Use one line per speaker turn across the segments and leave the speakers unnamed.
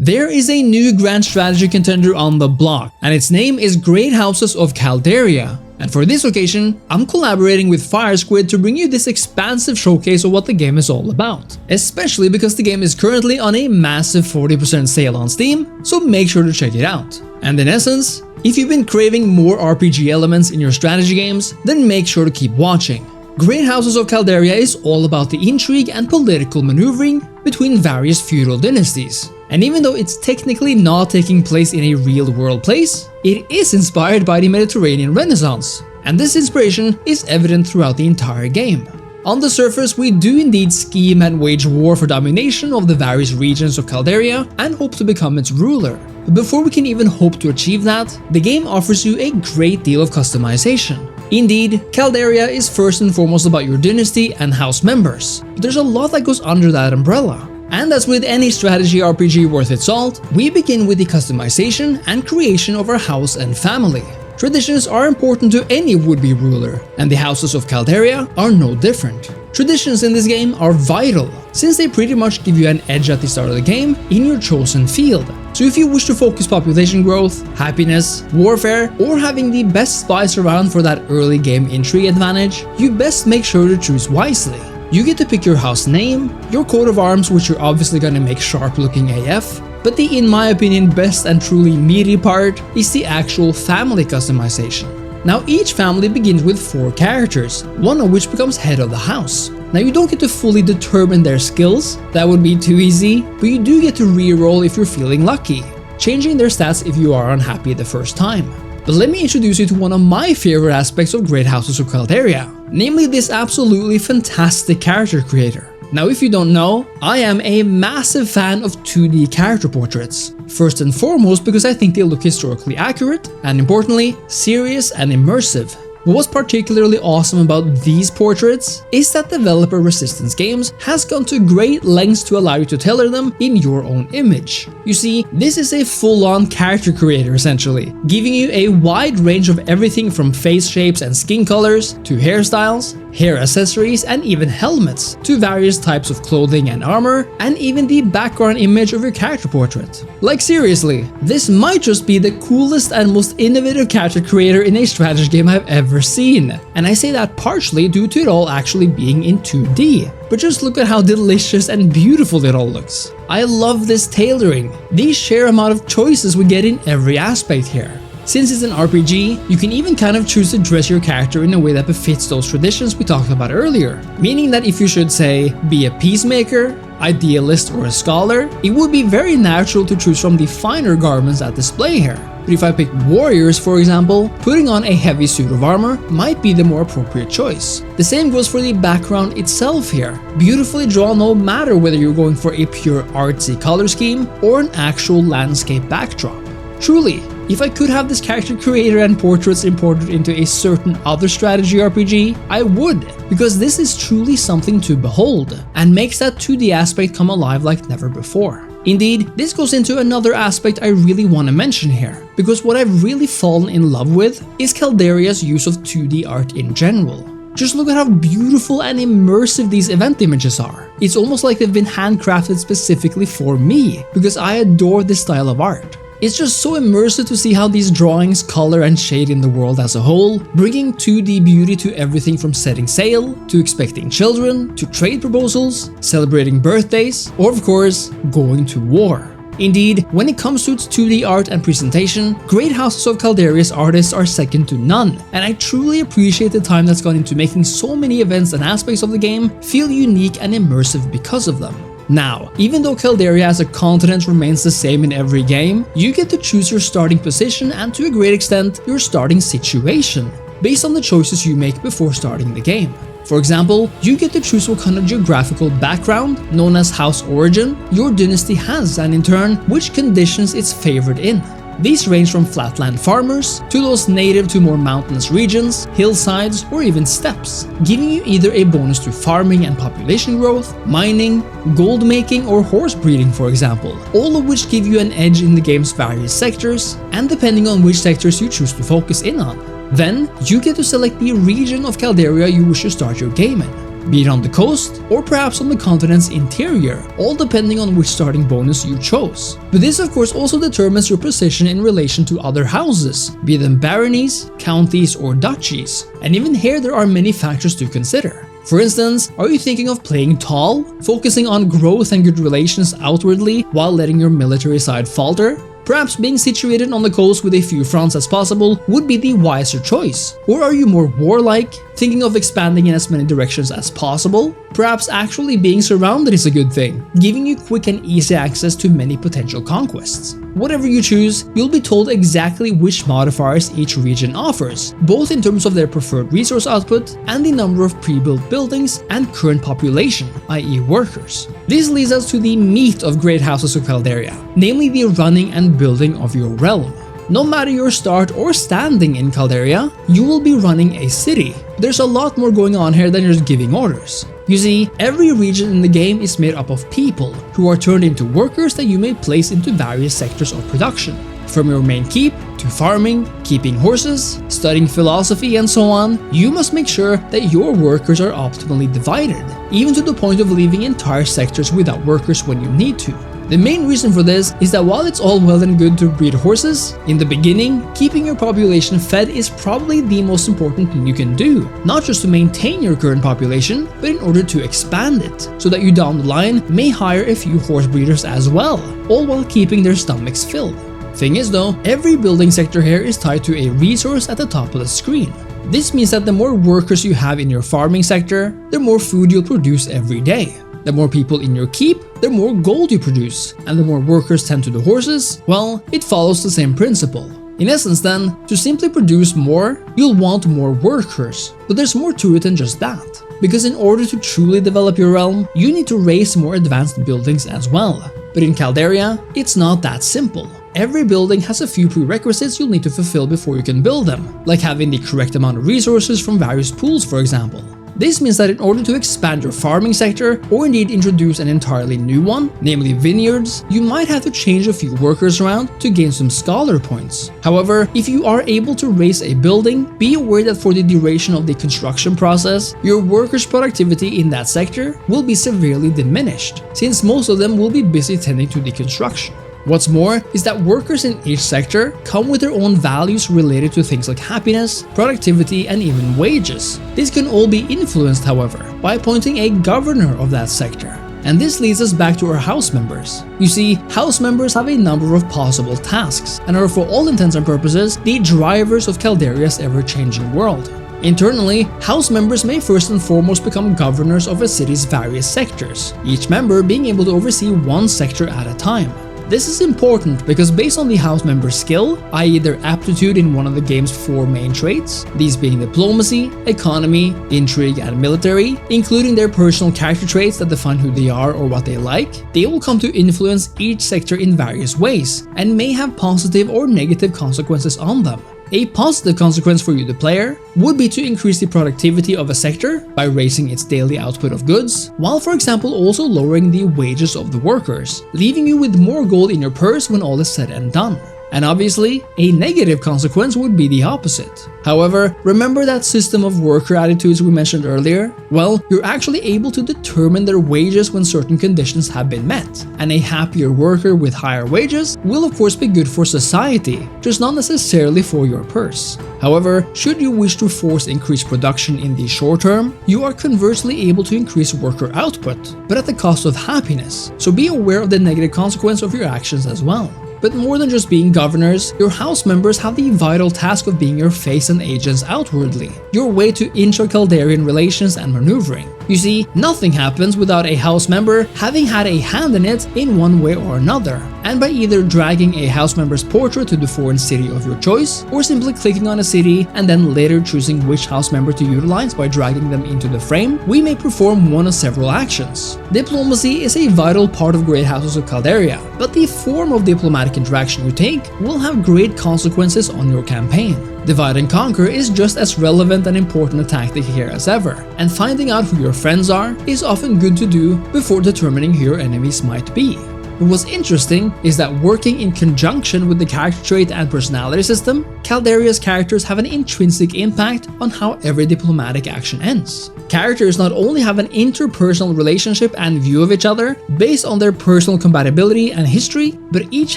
There is a new grand strategy contender on the block, and its name is Great Houses of Calderia. And for this occasion, I'm collaborating with Fire Squid to bring you this expansive showcase of what the game is all about. Especially because the game is currently on a massive 40% sale on Steam, so make sure to check it out. And in essence, if you've been craving more RPG elements in your strategy games, then make sure to keep watching. Great Houses of Calderia is all about the intrigue and political maneuvering between various feudal dynasties. And even though it's technically not taking place in a real-world place, it is inspired by the Mediterranean Renaissance, and this inspiration is evident throughout the entire game. On the surface, we do indeed scheme and wage war for domination of the various regions of Calderia and hope to become its ruler. But before we can even hope to achieve that, the game offers you a great deal of customization. Indeed, Calderia is first and foremost about your dynasty and house members, but there's a lot that goes under that umbrella. And as with any strategy RPG worth its salt, we begin with the customization and creation of our house and family. Traditions are important to any would-be ruler, and the Houses of Calderia are no different. Traditions in this game are vital, since they pretty much give you an edge at the start of the game in your chosen field. So if you wish to focus population growth, happiness, warfare, or having the best spies around for that early game intrigue advantage, you best make sure to choose wisely. You get to pick your house name, your coat of arms, which you're obviously gonna make sharp looking AF, but the, in my opinion, best and truly meaty part is the actual family customization. Now each family begins with 4 characters, one of which becomes head of the house. Now you don't get to fully determine their skills, that would be too easy, but you do get to reroll if you're feeling lucky, changing their stats if you are unhappy the first time. But let me introduce you to one of my favorite aspects of Great Houses of Calderia, namely this absolutely fantastic character creator. Now if you don't know, I am a massive fan of 2D character portraits. First and foremost because I think they look historically accurate, and importantly, serious and immersive. But what's particularly awesome about these portraits is that developer Resistance Games has gone to great lengths to allow you to tailor them in your own image. You see, this is a full-on character creator essentially, giving you a wide range of everything from face shapes and skin colors, to hairstyles, hair accessories, and even helmets, to various types of clothing and armor, and even the background image of your character portrait. Like seriously, this might just be the coolest and most innovative character creator in a strategy game I've ever seen, and I say that partially due to it all actually being in 2D. But just look at how delicious and beautiful it all looks. I love this tailoring, the sheer amount of choices we get in every aspect here. Since it's an RPG, you can even kind of choose to dress your character in a way that befits those traditions we talked about earlier. Meaning that if you should say, be a peacemaker, idealist, or a scholar, it would be very natural to choose from the finer garments at display here. But if I pick warriors, for example, putting on a heavy suit of armor might be the more appropriate choice. The same goes for the background itself here, beautifully drawn no matter whether you're going for a pure artsy color scheme or an actual landscape backdrop. Truly, if I could have this character creator and portraits imported into a certain other strategy RPG, I would, because this is truly something to behold, and makes that 2D aspect come alive like never before. Indeed, this goes into another aspect I really want to mention here, because what I've really fallen in love with is Calderia's use of 2D art in general. Just look at how beautiful and immersive these event images are. It's almost like they've been handcrafted specifically for me, because I adore this style of art. It's just so immersive to see how these drawings color and shade in the world as a whole, bringing 2D beauty to everything from setting sail, to expecting children, to trade proposals, celebrating birthdays, or of course, going to war. Indeed, when it comes to its 2D art and presentation, Great Houses of Calderia's artists are second to none, and I truly appreciate the time that's gone into making so many events and aspects of the game feel unique and immersive because of them. Now, even though Calderia as a continent remains the same in every game, you get to choose your starting position and to a great extent, your starting situation, based on the choices you make before starting the game. For example, you get to choose what kind of geographical background, known as house origin, your dynasty has, and in turn, which conditions it's favored in. These range from flatland farmers to those native to more mountainous regions, hillsides, or even steppes, giving you either a bonus to farming and population growth, mining, gold making, or horse breeding, for example, all of which give you an edge in the game's various sectors, and depending on which sectors you choose to focus in on. Then, you get to select the region of Calderia you wish to start your game in. be it on the coast or perhaps on the continent's interior, all depending on which starting bonus you chose. But this of course also determines your position in relation to other houses, be them baronies, counties or duchies. And even here there are many factors to consider. For instance, are you thinking of playing tall, focusing on growth and good relations outwardly while letting your military side falter? Perhaps being situated on the coast with a few fronts as possible would be the wiser choice. Or are you more warlike, thinking of expanding in as many directions as possible? Perhaps actually being surrounded is a good thing, giving you quick and easy access to many potential conquests. Whatever you choose, you'll be told exactly which modifiers each region offers, both in terms of their preferred resource output and the number of pre-built buildings and current population, i.e. workers. This leads us to the meat of Great Houses of Calderia, namely the running and building of your realm. No matter your start or standing in Calderia, you will be running a city. There's a lot more going on here than just giving orders. You see, every region in the game is made up of people who are turned into workers that you may place into various sectors of production. From your main keep to farming, keeping horses, studying philosophy and so on, you must make sure that your workers are optimally divided, even to the point of leaving entire sectors without workers when you need to. The main reason for this is that while it's all well and good to breed horses, in the beginning, keeping your population fed is probably the most important thing you can do, not just to maintain your current population, but in order to expand it, so that you down the line may hire a few horse breeders as well, all while keeping their stomachs filled. Thing is though, every building sector here is tied to a resource at the top of the screen. This means that the more workers you have in your farming sector, the more food you'll produce every day. The more people in your keep, the more gold you produce, and the more workers tend to the horses, well, it follows the same principle. In essence then, to simply produce more, you'll want more workers, but there's more to it than just that. Because in order to truly develop your realm, you need to raise more advanced buildings as well. But in Calderia, it's not that simple. Every building has a few prerequisites you'll need to fulfill before you can build them, like having the correct amount of resources from various pools, for example. This means that in order to expand your farming sector, or indeed introduce an entirely new one, namely vineyards, you might have to change a few workers around to gain some scholar points. However, if you are able to raise a building, be aware that for the duration of the construction process, your workers' productivity in that sector will be severely diminished, since most of them will be busy tending to the construction. What's more is that workers in each sector come with their own values related to things like happiness, productivity, and even wages. These can all be influenced, however, by appointing a governor of that sector. And this leads us back to our house members. You see, house members have a number of possible tasks, and are for all intents and purposes the drivers of Calderia's ever-changing world. Internally, house members may first and foremost become governors of a city's various sectors, each member being able to oversee one sector at a time. This is important because based on the house member's skill, i.e. their aptitude in one of the game's 4 main traits, these being diplomacy, economy, intrigue, and military, including their personal character traits that define who they are or what they like, they will come to influence each sector in various ways, and may have positive or negative consequences on them. A positive consequence for you, the player, would be to increase the productivity of a sector by raising its daily output of goods, while for example also lowering the wages of the workers, leaving you with more gold in your purse when all is said and done. And obviously, a negative consequence would be the opposite. However, remember that system of worker attitudes we mentioned earlier? Well, you're actually able to determine their wages when certain conditions have been met. And a happier worker with higher wages will of course be good for society, just not necessarily for your purse. However, should you wish to force increased production in the short term, you are conversely able to increase worker output, but at the cost of happiness. So be aware of the negative consequence of your actions as well. But more than just being governors, your house members have the vital task of being your face and agents outwardly, your way to intra-Calderian relations and maneuvering. You see, nothing happens without a house member having had a hand in it in one way or another, and by either dragging a house member's portrait to the foreign city of your choice, or simply clicking on a city and then later choosing which house member to utilize by dragging them into the frame, we may perform one of several actions. Diplomacy is a vital part of Great Houses of Calderia, but the form of diplomatic interaction you take will have great consequences on your campaign. Divide and conquer is just as relevant and important a tactic here as ever, and finding out who your friends are is often good to do before determining who your enemies might be. But what's interesting is that working in conjunction with the character trait and personality system, Calderia's characters have an intrinsic impact on how every diplomatic action ends. Characters not only have an interpersonal relationship and view of each other based on their personal compatibility and history, but each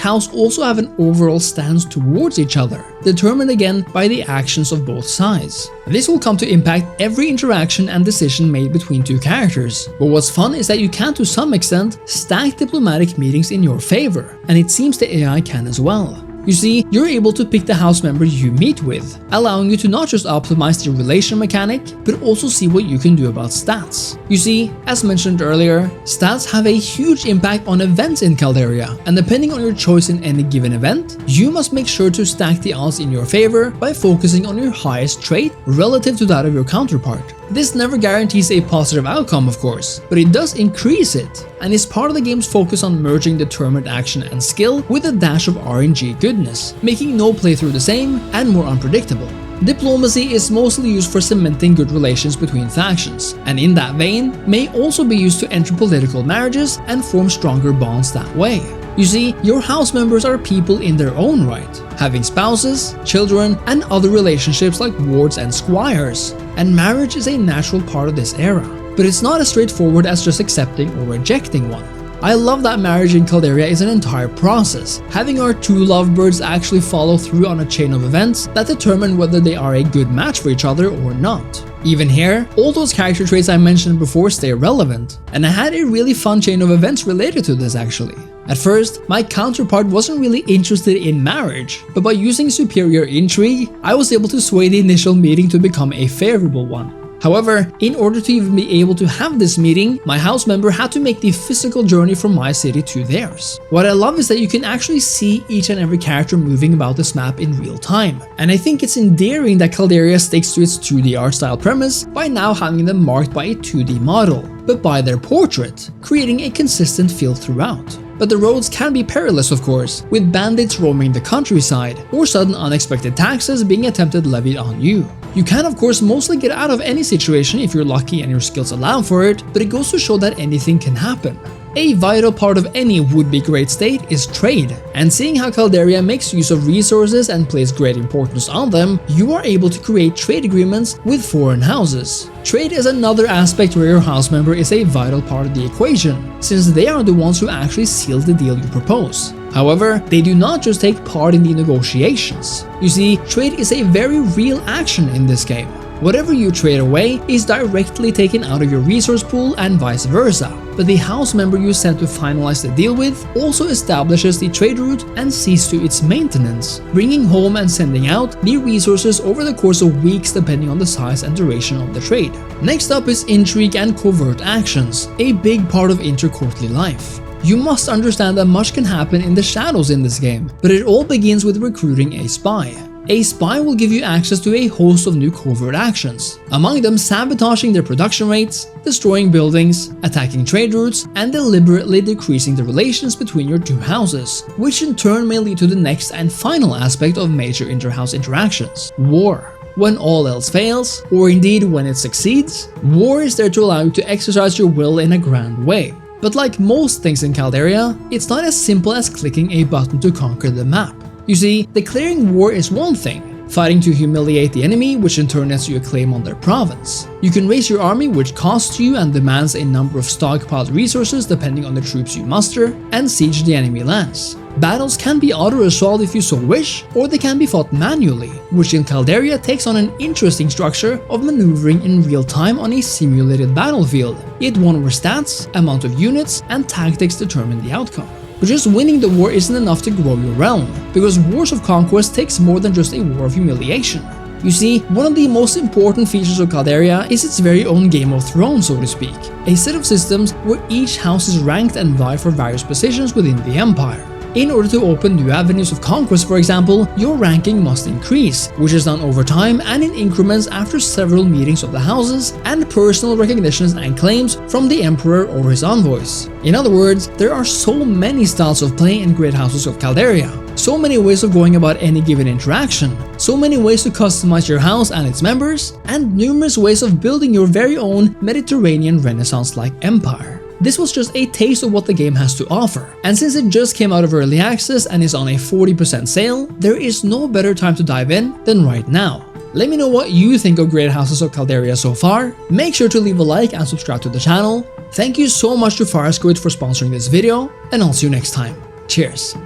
house also have an overall stance towards each other, determined again by the actions of both sides. This will come to impact every interaction and decision made between two characters. But what's fun is that you can to some extent stack diplomatic meetings in your favor, and it seems the AI can as well. You see, you're able to pick the house member you meet with, allowing you to not just optimize the relation mechanic, but also see what you can do about stats. You see, as mentioned earlier, stats have a huge impact on events in Calderia, and depending on your choice in any given event, you must make sure to stack the odds in your favor by focusing on your highest trait relative to that of your counterpart. This never guarantees a positive outcome, of course, but it does increase it, and is part of the game's focus on merging determined action and skill with a dash of RNG goodness, making no playthrough the same and more unpredictable. Diplomacy is mostly used for cementing good relations between factions, and in that vein, may also be used to enter political marriages and form stronger bonds that way. You see, your house members are people in their own right, having spouses, children, and other relationships like wards and squires, and marriage is a natural part of this era. But it's not as straightforward as just accepting or rejecting one. I love that marriage in Calderia is an entire process, having our two lovebirds actually follow through on a chain of events that determine whether they are a good match for each other or not. Even here, all those character traits I mentioned before stay relevant, and I had a really fun chain of events related to this actually. At first, my counterpart wasn't really interested in marriage, but by using superior intrigue, I was able to sway the initial meeting to become a favorable one. However, in order to even be able to have this meeting, my house member had to make the physical journey from my city to theirs. What I love is that you can actually see each and every character moving about this map in real time, and I think it's endearing that Calderia sticks to its 2D art style premise by now having them marked by a 2D model, but by their portrait, creating a consistent feel throughout. But the roads can be perilous, of course, with bandits roaming the countryside, or sudden unexpected taxes being attempted levied on you. You can of course mostly get out of any situation if you're lucky and your skills allow for it, but it goes to show that anything can happen. A vital part of any would-be great state is trade, and seeing how Calderia makes use of resources and places great importance on them, you are able to create trade agreements with foreign houses. Trade is another aspect where your house member is a vital part of the equation, since they are the ones who actually seal the deal you propose. However, they do not just take part in the negotiations. You see, trade is a very real action in this game. Whatever you trade away is directly taken out of your resource pool and vice versa, but the house member you sent to finalize the deal with also establishes the trade route and sees to its maintenance, bringing home and sending out the resources over the course of weeks depending on the size and duration of the trade. Next up is intrigue and covert actions, a big part of intercourtly life. You must understand that much can happen in the shadows in this game, but it all begins with recruiting a spy. A spy will give you access to a host of new covert actions, among them sabotaging their production rates, destroying buildings, attacking trade routes, and deliberately decreasing the relations between your two houses, which in turn may lead to the next and final aspect of major inter-house interactions: war. When all else fails, or indeed when it succeeds, war is there to allow you to exercise your will in a grand way. But like most things in Calderia, it's not as simple as clicking a button to conquer the map. You see, declaring war is one thing, fighting to humiliate the enemy, which in turn lets you a claim on their province. You can raise your army, which costs you and demands a number of stockpiled resources depending on the troops you muster, and siege the enemy lands. Battles can be auto-resolved if you so wish, or they can be fought manually, which in Calderia takes on an interesting structure of maneuvering in real time on a simulated battlefield, yet one where stats, amount of units, and tactics determine the outcome. But just winning the war isn't enough to grow your realm, because wars of conquest takes more than just a war of humiliation. You see, one of the most important features of Calderia is its very own Game of Thrones, so to speak, a set of systems where each house is ranked and vie for various positions within the empire. In order to open new avenues of conquest, for example, your ranking must increase, which is done over time and in increments after several meetings of the houses and personal recognitions and claims from the emperor or his envoys. In other words, there are so many styles of play in Great Houses of Calderia, so many ways of going about any given interaction, so many ways to customize your house and its members, and numerous ways of building your very own Mediterranean Renaissance-like empire. this was just a taste of what the game has to offer. And since it just came out of early access and is on a 40% sale, there is no better time to dive in than right now. Let me know what you think of Great Houses of Calderia so far. Make sure to leave a like and subscribe to the channel. Thank you so much to Fire Squid for sponsoring this video, and I'll see you next time. Cheers!